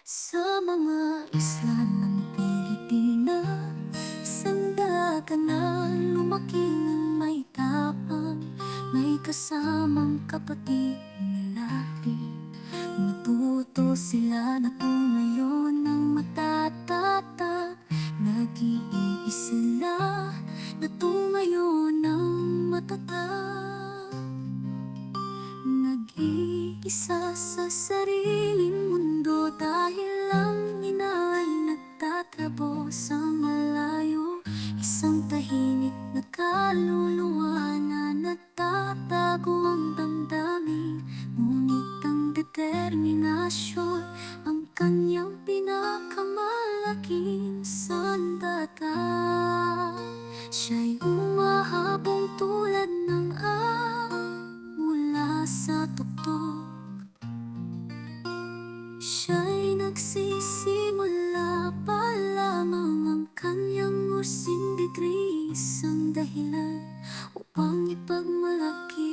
Sa mga isla ng Pilipinas, isang daganan lumaki ng may tapang, may kasamang kapatid na lalaki. Natuto sila na tumayo ng matatatag, nag-iisa sila na tumayo ng matatag. Nag-iisa sa sariling mundo dahil ang ina ay nagtatrabaho sa malayo. Isang tahimik na kaluluwa na nagtatago ang damdamin, ngunit ang determinasyon ang kanyang pinakamalaking sandata. Siya'y umahabong tulad ng mula sa tuktok. Siya'y nagsisimula pa lamang, ang kanyang ursing degree isang dahilan upang ipagmalaki